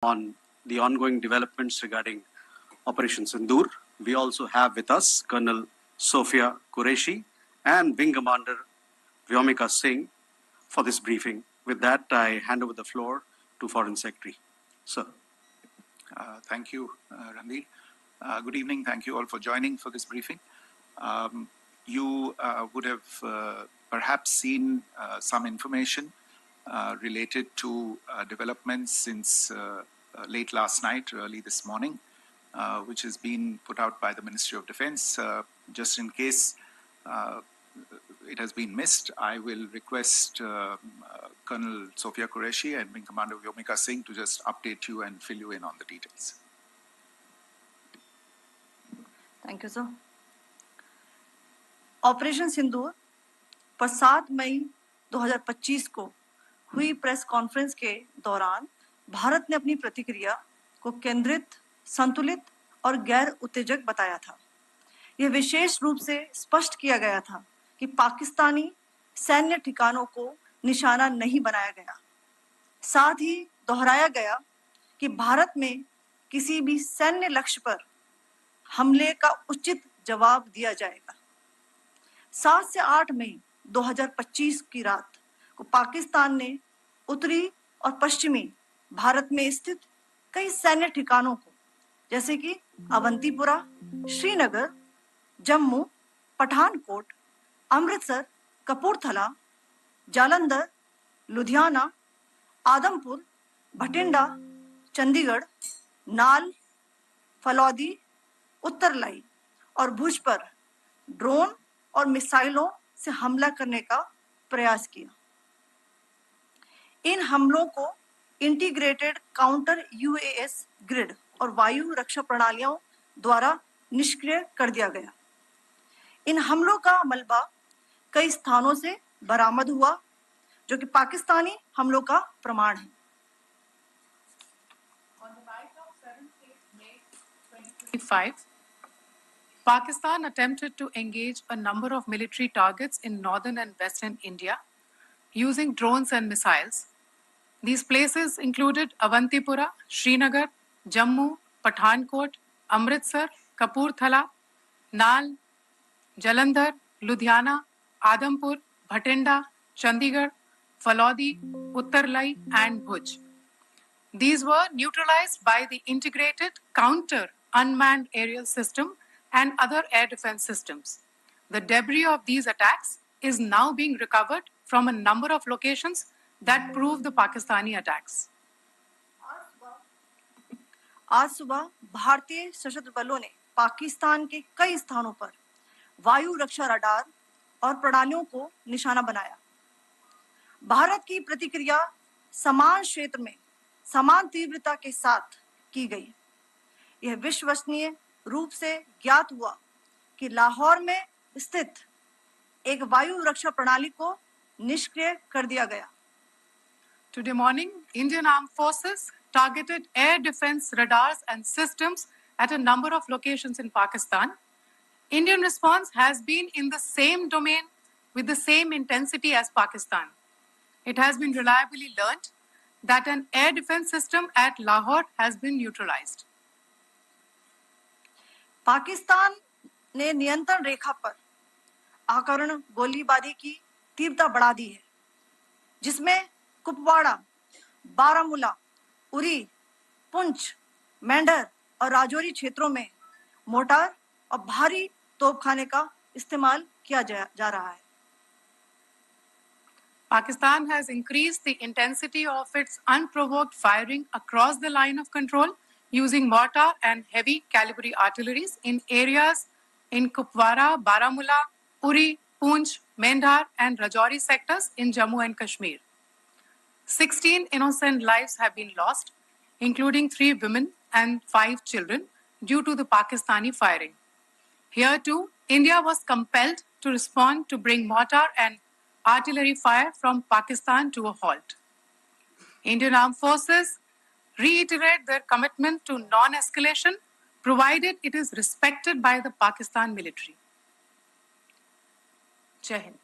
on the ongoing developments regarding Operation Sindoor. We also have with us Colonel Sophia Qureshi and Wing Commander Vyomika Singh for this briefing. With that, I hand over the floor to Foreign Secretary. Sir. Thank you, Ranveer. Good evening. Thank you all for joining for this briefing. You would have perhaps seen some information related to developments since late last night, early this morning, which has been put out by the Ministry of Defense. Just in case it has been missed, I will request Colonel Sophia Qureshi and Wing Commander Vyomika Singh to just update you and fill you in on the details. Thank you, sir. Operation Sindoor पर 7 मई 2025 को हुई press conference के दौरान भारत ने अपनी प्रतिक्रिया को केंद्रित, संतुलित और गैर उत्तेजक बताया था। यह विशेष रूप से स्पष्ट किया गया था कि पाकिस्तानी सैन्य ठिकानों को निशाना नहीं बनाया गया। साथ ही दोहराया गया कि भारत में किसी भी सैन्य लक्ष्य पर हमले का उचित जवाब दिया जाएगा। 7 से 8 मई 2025 की रात को पाकिस्तान ने उत्तरी और पश्चिमी भारत में स्थित कई सैन्य ठिकानों को, जैसे कि अवंतीपुरा, श्रीनगर, जम्मू, पठानकोट, अमृतसर, कपूरथला, जालंधर, लुधियाना, आदमपुर, भटिंडा, चंडीगढ़, नाल, फलौदी, उत्तरलाई और भुज पर ड्रोन और मिसाइलों से हमला करने का प्रयास किया। इन हमलों को इंटीग्रेटेड काउंटर यूएस ग्रिड और वायु रक्षा प्रणालियों द्वारा निष्क्रिय कर दिया गया। इन हमलों का मलबा कई स्थानों से बरामद हुआ, जो कि पाकिस्तानी हमलों का प्रमाण है। On the night of 7th May 2025, Pakistan attempted to engage a number of military targets in northern and western India using drones and missiles. These places included Avantipura, Srinagar, Jammu, Pathankot, Amritsar, Kapurthala, Nal, Jalandhar, Ludhiana, Adampur, Bhatinda, Chandigarh, Falodi, Uttarlai, and Bhuj. These were neutralized by the integrated counter unmanned aerial system and other air defense systems. The debris of these attacks is now being recovered from a number of locations that prove the Pakistani attacks. आज सुबह भारतीय सशस्त्र बलों ने पाकिस्तान के कई स्थानों पर वायु रक्षा रडार और प्रणालियों को निशाना बनाया। भारत की प्रतिक्रिया समान क्षेत्र में समान तीव्रता के साथ की गई। यह विश्वसनीय रूप से ज्ञात हुआ कि लाहौर में स्थित एक वायु रक्षा प्रणाली को निष्क्रिय कर दिया गया। Today morning, Indian Armed Forces targeted air defense radars and systems at a number of locations in Pakistan. Indian response has been in the same domain with the same intensity as Pakistan. It has been reliably learnt that an air defense system at Lahore has been neutralized. Pakistan ने नियंत्रण रेखा पर आकरण गोलीबारी की तीव्रता बढ़ा दी है, जिसमें कुपवाड़ा, बारामूला, उरी, पुंछ, मेंढर और राजौरी क्षेत्रों में मोर्टार और भारी तोपखाने का इस्तेमाल किया जा रहा है। Pakistan has increased the intensity of its unprovoked firing across the line of control using mortar and heavy caliber artilleries in areas in Kupwara, Baramulla, Uri, Poonch, Mendhar and Rajouri sectors in Jammu and Kashmir. 16 innocent lives have been lost, including 3 women and 5 children, due to the Pakistani firing. Here too, India was compelled to respond to bring mortar and artillery fire from Pakistan to a halt. Indian Armed Forces reiterate their commitment to non-escalation, provided it is respected by the Pakistan military. Jai Hind.